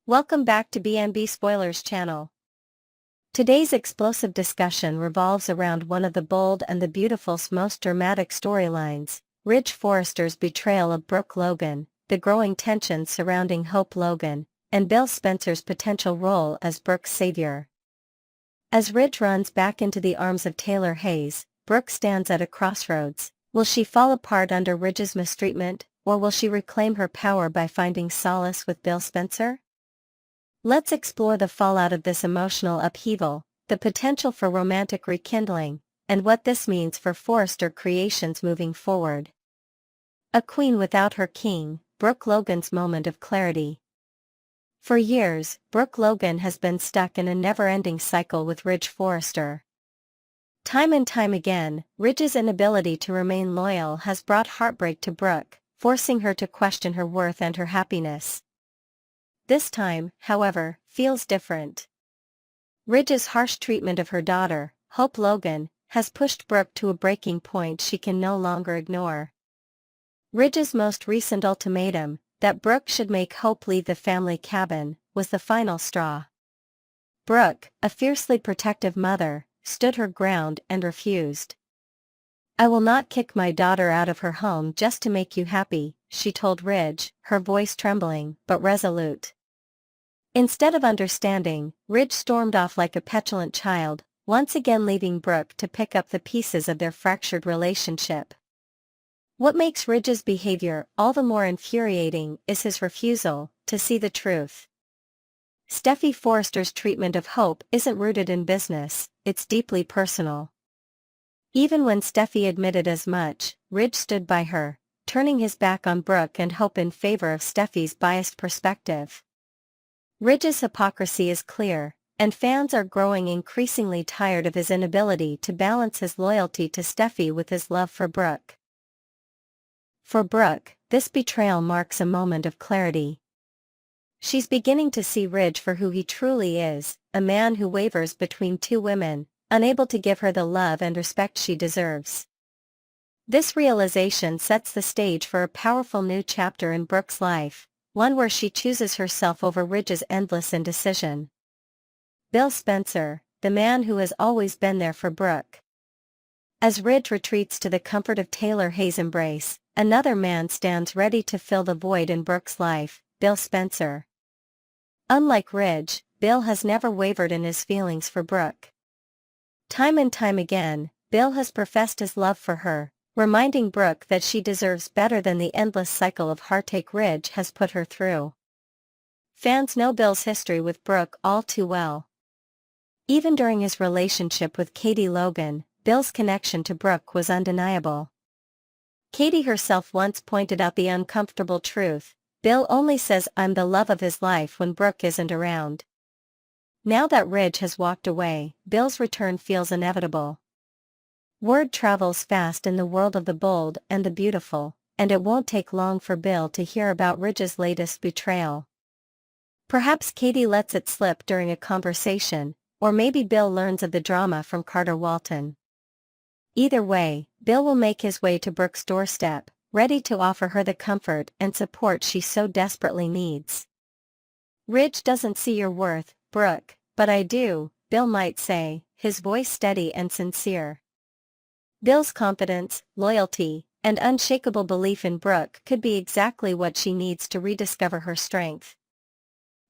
Welcome back to B&B Spoilers channel. Today's explosive discussion revolves around one of the bold and the beautiful's most dramatic storylines, Ridge Forrester's betrayal of Brooke Logan, the growing tensions surrounding Hope Logan, and Bill Spencer's potential role as Brooke's savior. As Ridge runs back into the arms of Taylor Hayes, Brooke stands at a crossroads. Will she fall apart under Ridge's mistreatment, or will she reclaim her power by finding solace with Bill Spencer? Let's explore the fallout of this emotional upheaval, the potential for romantic rekindling, and what this means for Forrester Creations moving forward. A queen without her king, Brooke Logan's moment of clarity. For years, Brooke Logan has been stuck in a never-ending cycle with Ridge Forrester. Time and time again, Ridge's inability to remain loyal has brought heartbreak to Brooke, forcing her to question her worth and her happiness. This time, however, feels different. Ridge's harsh treatment of her daughter, Hope Logan, has pushed Brooke to a breaking point she can no longer ignore. Ridge's most recent ultimatum, that Brooke should make Hope leave the family cabin, was the final straw. Brooke, a fiercely protective mother, stood her ground and refused. "I will not kick my daughter out of her home just to make you happy," she told Ridge, her voice trembling, but resolute. Instead of understanding, Ridge stormed off like a petulant child, once again leaving Brooke to pick up the pieces of their fractured relationship. What makes Ridge's behavior all the more infuriating is his refusal to see the truth. Steffy Forrester's treatment of Hope isn't rooted in business, it's deeply personal. Even when Steffy admitted as much, Ridge stood by her, turning his back on Brooke and Hope in favor of Steffy's biased perspective. Ridge's hypocrisy is clear, and fans are growing increasingly tired of his inability to balance his loyalty to Steffy with his love for Brooke. For Brooke, this betrayal marks a moment of clarity. She's beginning to see Ridge for who he truly is, a man who wavers between two women, unable to give her the love and respect she deserves. This realization sets the stage for a powerful new chapter in Brooke's life, one where she chooses herself over Ridge's endless indecision. Bill Spencer, the man who has always been there for Brooke. As Ridge retreats to the comfort of Taylor Hayes' embrace, another man stands ready to fill the void in Brooke's life, Bill Spencer. Unlike Ridge, Bill has never wavered in his feelings for Brooke. Time and time again, Bill has professed his love for her, reminding Brooke that she deserves better than the endless cycle of heartache Ridge has put her through. Fans know Bill's history with Brooke all too well. Even during his relationship with Katie Logan, Bill's connection to Brooke was undeniable. Katie herself once pointed out the uncomfortable truth: Bill only says "I'm the love of his life" when Brooke isn't around. Now that Ridge has walked away, Bill's return feels inevitable. Word travels fast in the world of the bold and the beautiful, and it won't take long for Bill to hear about Ridge's latest betrayal. Perhaps Katie lets it slip during a conversation, or maybe Bill learns of the drama from Carter Walton. Either way, Bill will make his way to Brooke's doorstep, ready to offer her the comfort and support she so desperately needs. "Ridge doesn't see your worth, Brooke, but I do," Bill might say, his voice steady and sincere. Bill's confidence, loyalty, and unshakable belief in Brooke could be exactly what she needs to rediscover her strength.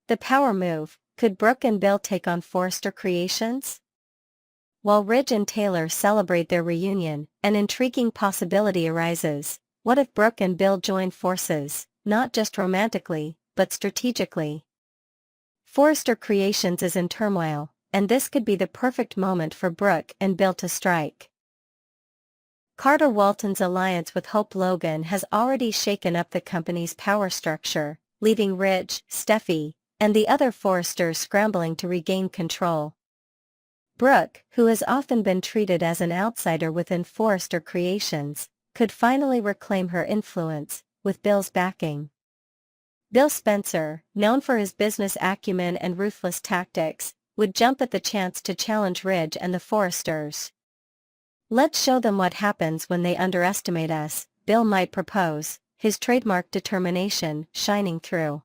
The power move: could Brooke and Bill take on Forrester Creations? While Ridge and Taylor celebrate their reunion, an intriguing possibility arises. What if Brooke and Bill join forces, not just romantically, but strategically? Forrester Creations is in turmoil, and this could be the perfect moment for Brooke and Bill to strike. Carter Walton's alliance with Hope Logan has already shaken up the company's power structure, leaving Ridge, Steffy, and the other Forresters scrambling to regain control. Brooke, who has often been treated as an outsider within Forrester Creations, could finally reclaim her influence, with Bill's backing. Bill Spencer, known for his business acumen and ruthless tactics, would jump at the chance to challenge Ridge and the Forresters. "Let's show them what happens when they underestimate us," Bill might propose, his trademark determination shining through.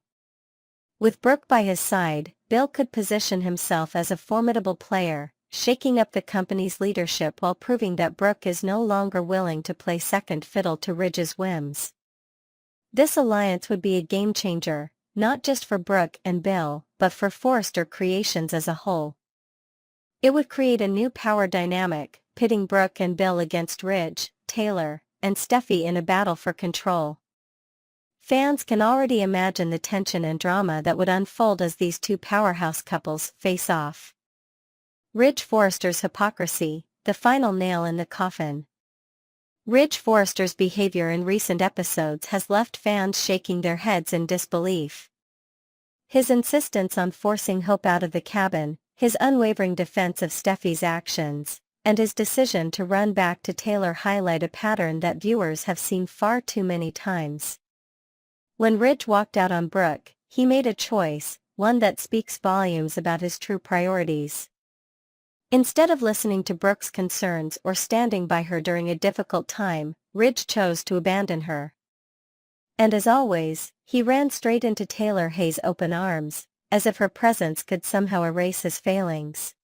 With Brooke by his side, Bill could position himself as a formidable player, shaking up the company's leadership while proving that Brooke is no longer willing to play second fiddle to Ridge's whims. This alliance would be a game-changer, not just for Brooke and Bill, but for Forrester Creations as a whole. It would create a new power dynamic, pitting Brooke and Bill against Ridge, Taylor, and Steffi in a battle for control. Fans can already imagine the tension and drama that would unfold as these two powerhouse couples face off. Ridge Forrester's hypocrisy, the final nail in the coffin. Ridge Forrester's behavior in recent episodes has left fans shaking their heads in disbelief. His insistence on forcing Hope out of the cabin, his unwavering defense of Steffi's actions, and his decision to run back to Taylor highlight a pattern that viewers have seen far too many times. When Ridge walked out on Brooke, he made a choice, one that speaks volumes about his true priorities. Instead of listening to Brooke's concerns or standing by her during a difficult time, Ridge chose to abandon her. And as always, he ran straight into Taylor Hayes' open arms, as if her presence could somehow erase his failings.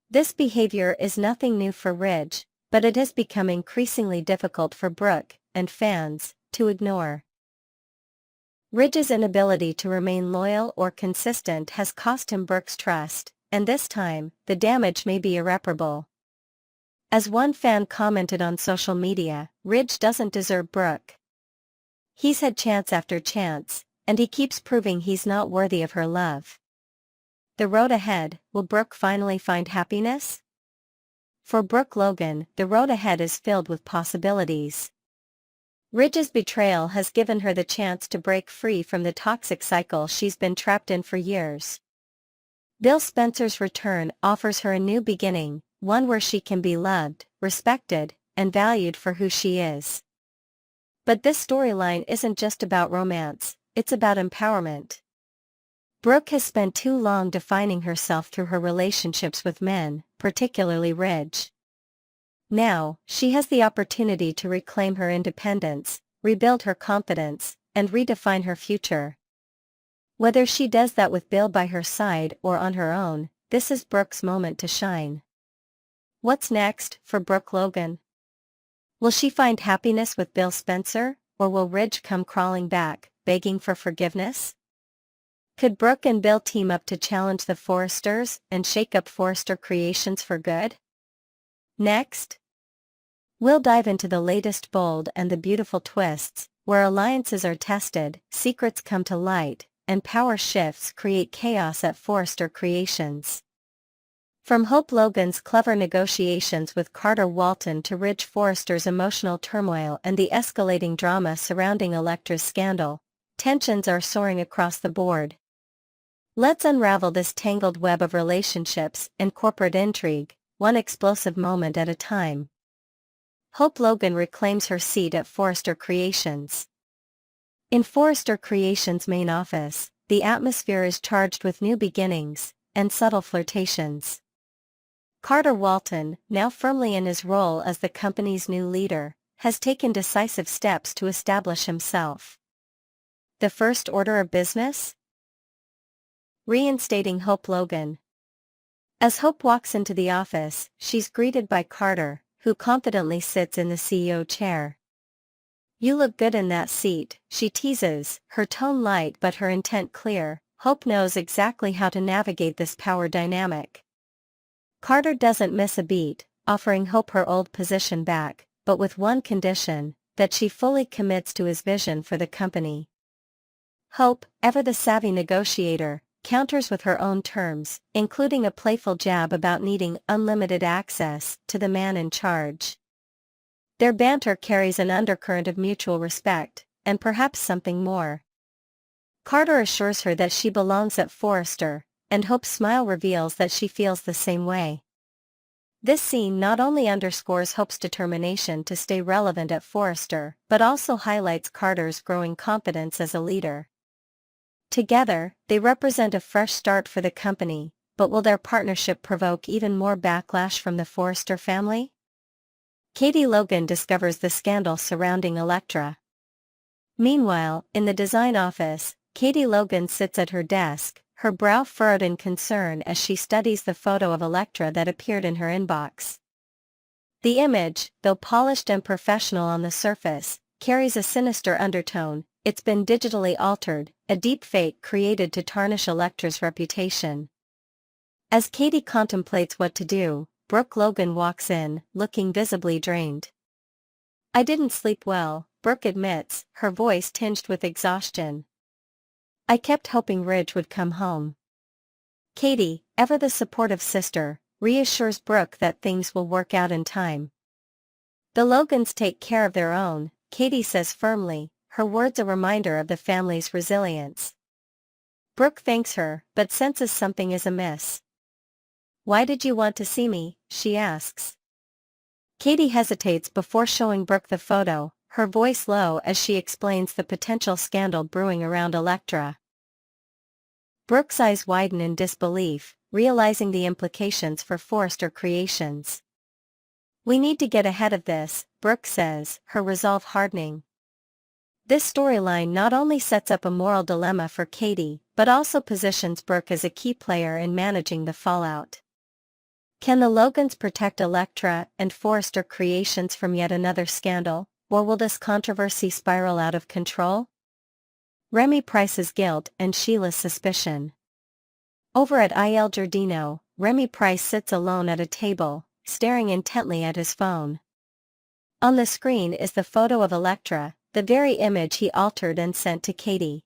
This behavior is nothing new for Ridge, but it has become increasingly difficult for Brooke and fans to ignore. Ridge's inability to remain loyal or consistent has cost him Brooke's trust, and this time, the damage may be irreparable. As one fan commented on social media, Ridge doesn't deserve Brooke. He's had chance after chance, and he keeps proving he's not worthy of her love. The road ahead, will Brooke finally find happiness? For Brooke Logan, the road ahead is filled with possibilities. Ridge's betrayal has given her the chance to break free from the toxic cycle she's been trapped in for years. Bill Spencer's return offers her a new beginning, one where she can be loved, respected, and valued for who she is. But this storyline isn't just about romance, it's about empowerment. Brooke has spent too long defining herself through her relationships with men, particularly Ridge. Now, she has the opportunity to reclaim her independence, rebuild her confidence, and redefine her future. Whether she does that with Bill by her side or on her own, this is Brooke's moment to shine. What's next for Brooke Logan? Will she find happiness with Bill Spencer, or will Ridge come crawling back, begging for forgiveness? Could Brooke and Bill team up to challenge the Forresters and shake up Forrester Creations for good? Next, we'll dive into the latest bold and the beautiful twists, where alliances are tested, secrets come to light, and power shifts create chaos at Forrester Creations. From Hope Logan's clever negotiations with Carter Walton to Ridge Forrester's emotional turmoil and the escalating drama surrounding Electra's scandal, tensions are soaring across the board. Let's unravel this tangled web of relationships and corporate intrigue, one explosive moment at a time. Hope Logan reclaims her seat at Forrester Creations. In Forrester Creations' main office, the atmosphere is charged with new beginnings and subtle flirtations. Carter Walton, now firmly in his role as the company's new leader, has taken decisive steps to establish himself. The first order of business? Reinstating Hope Logan. As Hope walks into the office, she's greeted by Carter, who confidently sits in the CEO chair. "You look good in that seat," she teases, her tone light but her intent clear. Hope knows exactly how to navigate this power dynamic. Carter doesn't miss a beat, offering Hope her old position back, but with one condition, that she fully commits to his vision for the company. Hope, ever the savvy negotiator, counters with her own terms, including a playful jab about needing unlimited access to the man in charge. Their banter carries an undercurrent of mutual respect, and perhaps something more. Carter assures her that she belongs at Forrester, and Hope's smile reveals that she feels the same way. This scene not only underscores Hope's determination to stay relevant at Forrester, but also highlights Carter's growing confidence as a leader. Together, they represent a fresh start for the company, but will their partnership provoke even more backlash from the Forrester family? Katie Logan discovers the scandal surrounding Electra. Meanwhile, in the design office, Katie Logan sits at her desk, her brow furrowed in concern as she studies the photo of Electra that appeared in her inbox. The image, though polished and professional on the surface, carries a sinister undertone. It's been digitally altered, a deep fake created to tarnish Electra's reputation. As Katie contemplates what to do, Brooke Logan walks in, looking visibly drained. "I didn't sleep well," Brooke admits, her voice tinged with exhaustion. "I kept hoping Ridge would come home." Katie, ever the supportive sister, reassures Brooke that things will work out in time. "The Logans take care of their own," Katie says firmly, her words a reminder of the family's resilience. Brooke thanks her, but senses something is amiss. "Why did you want to see me?" she asks. Katie hesitates before showing Brooke the photo, her voice low as she explains the potential scandal brewing around Electra. Brooke's eyes widen in disbelief, realizing the implications for Forrester Creations. "We need to get ahead of this," Brooke says, her resolve hardening. This storyline not only sets up a moral dilemma for Katie, but also positions Brooke as a key player in managing the fallout. Can the Logans protect Electra and Forrester Creations from yet another scandal, or will this controversy spiral out of control? Remy Price's guilt and Sheila's suspicion. Over at Il Giardino, Remy Price sits alone at a table, staring intently at his phone. On the screen is the photo of Electra, the very image he altered and sent to Katie.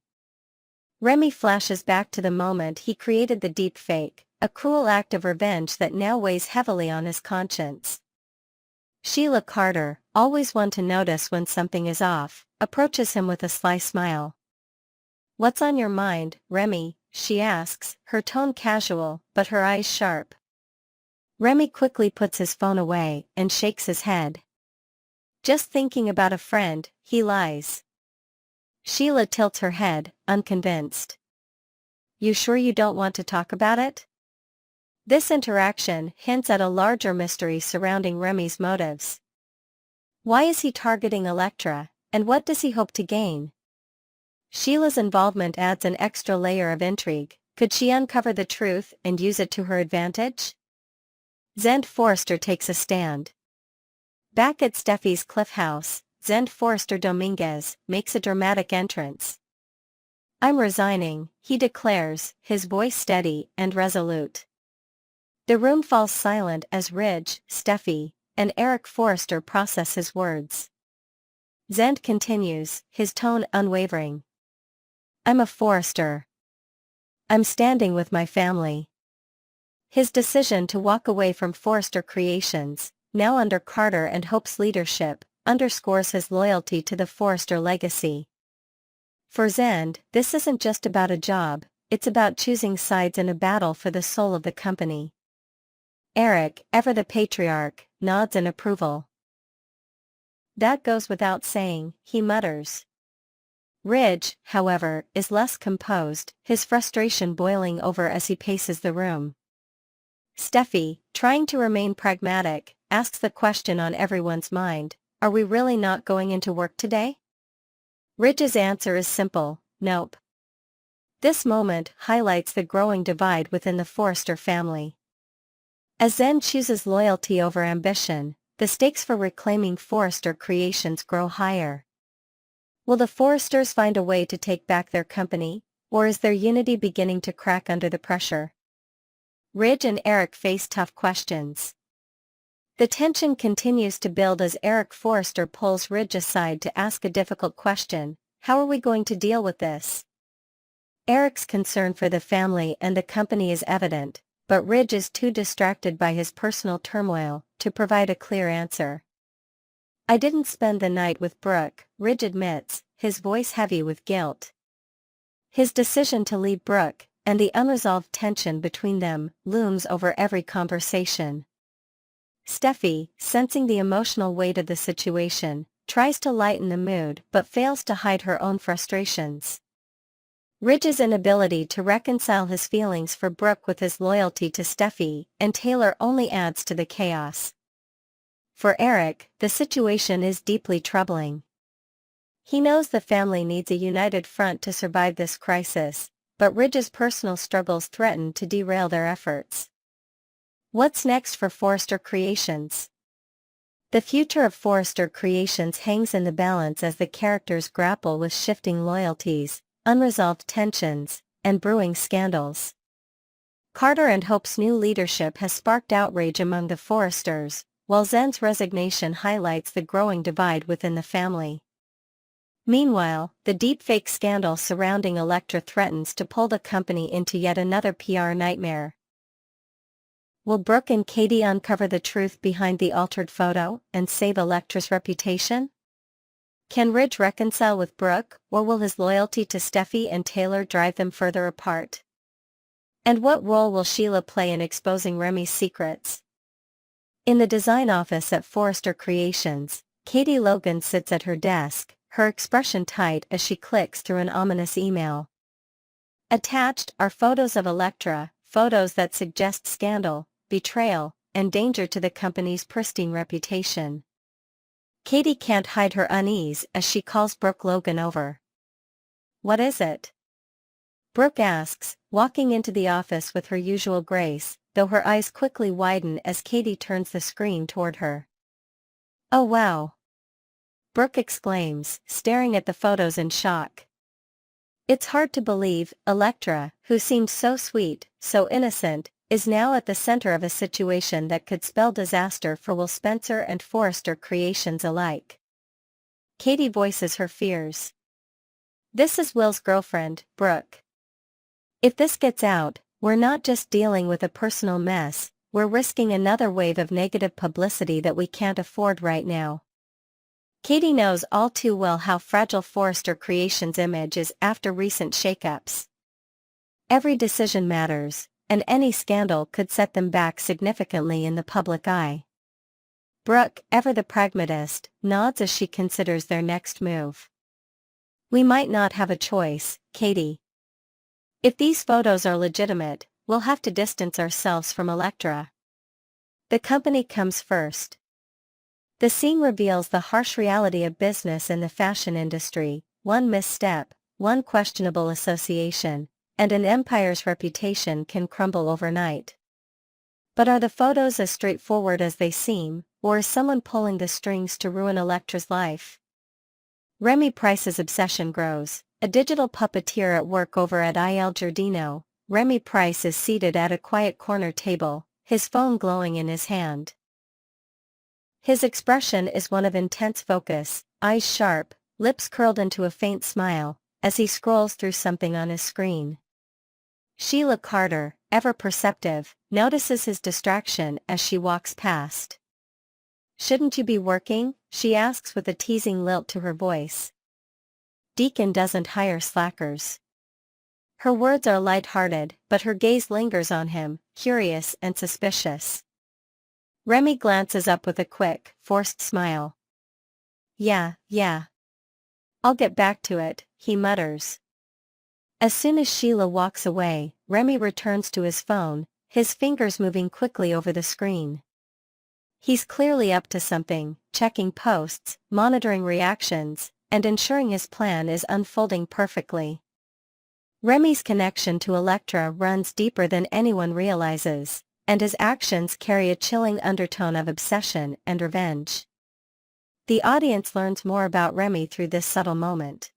Remy flashes back to the moment he created the deep fake, a cruel act of revenge that now weighs heavily on his conscience. Sheila Carter, always one to notice when something is off, approaches him with a sly smile. "What's on your mind, Remy?" she asks, her tone casual, but her eyes sharp. Remy quickly puts his phone away and shakes his head. "Just thinking about a friend," he lies. Sheila tilts her head, unconvinced. "You sure you don't want to talk about it?" This interaction hints at a larger mystery surrounding Remy's motives. Why is he targeting Electra, and what does he hope to gain? Sheila's involvement adds an extra layer of intrigue. Could she uncover the truth and use it to her advantage? Zende Forrester takes a stand. Back at Steffi's Cliff House, Zende Forrester Dominguez makes a dramatic entrance. "I'm resigning," he declares, his voice steady and resolute. The room falls silent as Ridge, Steffi, and Eric Forrester process his words. Zende continues, his tone unwavering. "I'm a Forrester. I'm standing with my family." His decision to walk away from Forrester Creations, now under Carter and Hope's leadership, underscores his loyalty to the Forrester legacy. For Zende, this isn't just about a job, it's about choosing sides in a battle for the soul of the company. Eric, ever the patriarch, nods in approval. "That goes without saying," he mutters. Ridge, however, is less composed, his frustration boiling over as he paces the room. Steffi, trying to remain pragmatic, asks the question on everyone's mind, "Are we really not going into work today?" Ridge's answer is simple, "Nope." This moment highlights the growing divide within the Forrester family. As Zende chooses loyalty over ambition, the stakes for reclaiming Forrester Creations grow higher. Will the Forresters find a way to take back their company, or is their unity beginning to crack under the pressure? Ridge and Eric face tough questions. The tension continues to build as Eric Forrester pulls Ridge aside to ask a difficult question: "How are we going to deal with this?" Eric's concern for the family and the company is evident, but Ridge is too distracted by his personal turmoil to provide a clear answer. "I didn't spend the night with Brooke," Ridge admits, his voice heavy with guilt. His decision to leave Brooke, and the unresolved tension between them, looms over every conversation. Steffi, sensing the emotional weight of the situation, tries to lighten the mood but fails to hide her own frustrations. Ridge's inability to reconcile his feelings for Brooke with his loyalty to Steffi and Taylor only adds to the chaos. For Eric, the situation is deeply troubling. He knows the family needs a united front to survive this crisis, but Ridge's personal struggles threaten to derail their efforts. What's next for Forrester Creations? The future of Forrester Creations hangs in the balance as the characters grapple with shifting loyalties, unresolved tensions, and brewing scandals. Carter and Hope's new leadership has sparked outrage among the Forresters, while Zen's resignation highlights the growing divide within the family. Meanwhile, the deepfake scandal surrounding Electra threatens to pull the company into yet another PR nightmare. Will Brooke and Katie uncover the truth behind the altered photo and save Electra's reputation? Can Ridge reconcile with Brooke, or will his loyalty to Steffi and Taylor drive them further apart? And what role will Sheila play in exposing Remy's secrets? In the design office at Forrester Creations, Katie Logan sits at her desk, her expression tight as she clicks through an ominous email. Attached are photos of Electra, photos that suggest scandal, betrayal, and danger to the company's pristine reputation. Katie can't hide her unease as she calls Brooke Logan over. "What is it?" Brooke asks, walking into the office with her usual grace, though her eyes quickly widen as Katie turns the screen toward her. "Oh wow!" Brooke exclaims, staring at the photos in shock. It's hard to believe, Electra, who seemed so sweet, so innocent, is now at the center of a situation that could spell disaster for Will Spencer and Forrester Creations alike. Katie voices her fears. "This is Will's girlfriend, Brooke. If this gets out, we're not just dealing with a personal mess, we're risking another wave of negative publicity that we can't afford right now." Katie knows all too well how fragile Forrester Creations' image is after recent shakeups. Every decision matters, and any scandal could set them back significantly in the public eye. Brooke, ever the pragmatist, nods as she considers their next move. "We might not have a choice, Katie. If these photos are legitimate, we'll have to distance ourselves from Electra. The company comes first." The scene reveals the harsh reality of business in the fashion industry: one misstep, one questionable association, and an empire's reputation can crumble overnight. But are the photos as straightforward as they seem, or is someone pulling the strings to ruin Electra's life? Remy Price's obsession grows. A digital puppeteer at work over at Il Giardino, Remy Price is seated at a quiet corner table, his phone glowing in his hand. His expression is one of intense focus, eyes sharp, lips curled into a faint smile, as he scrolls through something on his screen. Sheila Carter, ever perceptive, notices his distraction as she walks past. "Shouldn't you be working?" she asks with a teasing lilt to her voice. "Deacon doesn't hire slackers." Her words are light-hearted, but her gaze lingers on him, curious and suspicious. Remy glances up with a quick, forced smile. Yeah. I'll get back to it," he mutters. As soon as Sheila walks away, Remy returns to his phone, his fingers moving quickly over the screen. He's clearly up to something, checking posts, monitoring reactions, and ensuring his plan is unfolding perfectly. Remy's connection to Electra runs deeper than anyone realizes, and his actions carry a chilling undertone of obsession and revenge. The audience learns more about Remy through this subtle moment.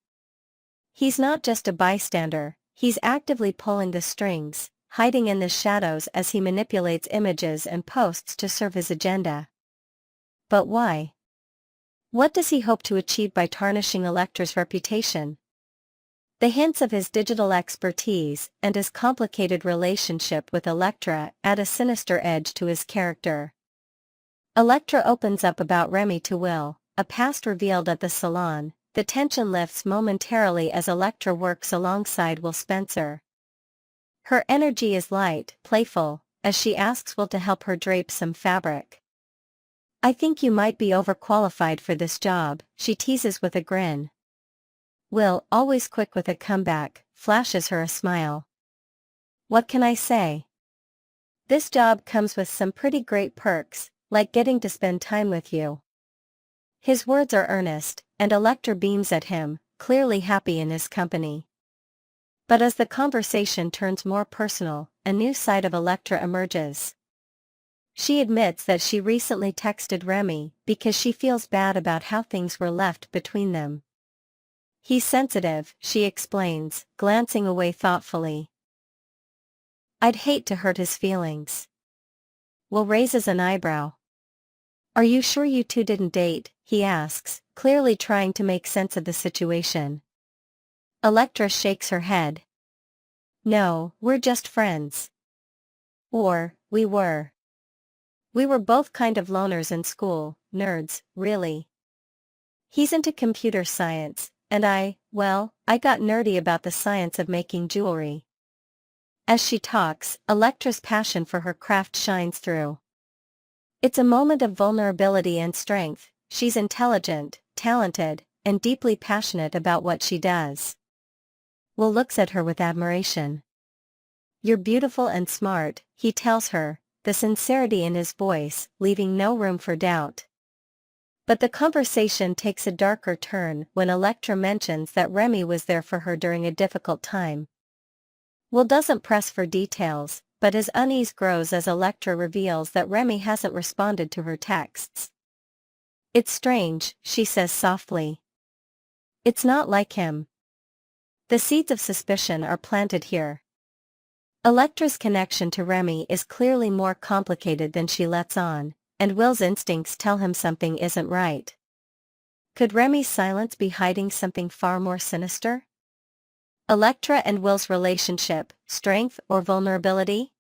He's not just a bystander, he's actively pulling the strings, hiding in the shadows as he manipulates images and posts to serve his agenda. But why? What does he hope to achieve by tarnishing Electra's reputation? The hints of his digital expertise and his complicated relationship with Electra add a sinister edge to his character. Electra opens up about Remy to Will, a past revealed at the salon. The tension lifts momentarily as Electra works alongside Will Spencer. Her energy is light, playful, as she asks Will to help her drape some fabric. "I think you might be overqualified for this job," she teases with a grin. Will, always quick with a comeback, flashes her a smile. "What can I say? This job comes with some pretty great perks, like getting to spend time with you." His words are earnest, and Electra beams at him, clearly happy in his company. But as the conversation turns more personal, a new side of Electra emerges. She admits that she recently texted Remy because she feels bad about how things were left between them. He's sensitive, she explains, glancing away thoughtfully. I'd hate to hurt his feelings. Will raises an eyebrow. Are you sure you two didn't date? He asks, clearly trying to make sense of the situation. Electra shakes her head. No, we're just friends. Or, we were. We were both kind of loners in school, nerds, really. He's into computer science, and I got nerdy about the science of making jewelry. As she talks, Electra's passion for her craft shines through. It's a moment of vulnerability and strength. She's intelligent, talented, and deeply passionate about what she does. Will looks at her with admiration. You're beautiful and smart, he tells her, the sincerity in his voice leaving no room for doubt. But the conversation takes a darker turn when Electra mentions that Remy was there for her during a difficult time. Will doesn't press for details, but his unease grows as Electra reveals that Remy hasn't responded to her texts. It's strange, she says softly. It's not like him. The seeds of suspicion are planted here. Electra's connection to Remy is clearly more complicated than she lets on, and Will's instincts tell him something isn't right. Could Remy's silence be hiding something far more sinister? Electra and Will's relationship, strength or vulnerability?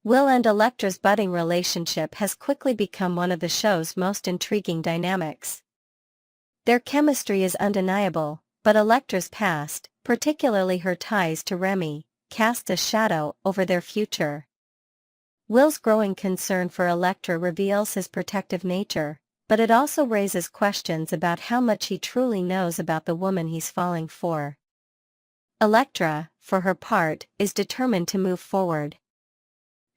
Will and Electra's budding relationship has quickly become one of the show's most intriguing dynamics. Their chemistry is undeniable, but Electra's past, particularly her ties to Remy, casts a shadow over their future. Will's growing concern for Electra reveals his protective nature, but it also raises questions about how much he truly knows about the woman he's falling for. Electra, for her part, is determined to move forward.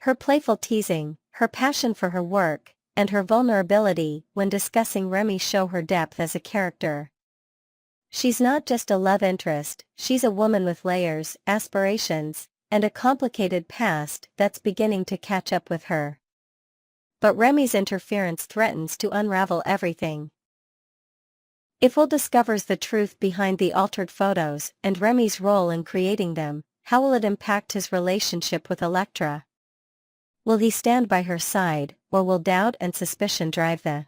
Her playful teasing, her passion for her work, and her vulnerability when discussing Remy show her depth as a character. She's not just a love interest, she's a woman with layers, aspirations, and a complicated past that's beginning to catch up with her. But Remy's interference threatens to unravel everything. If Will discovers the truth behind the altered photos and Remy's role in creating them, how will it impact his relationship with Electra? Will he stand by her side, or will doubt and suspicion drive the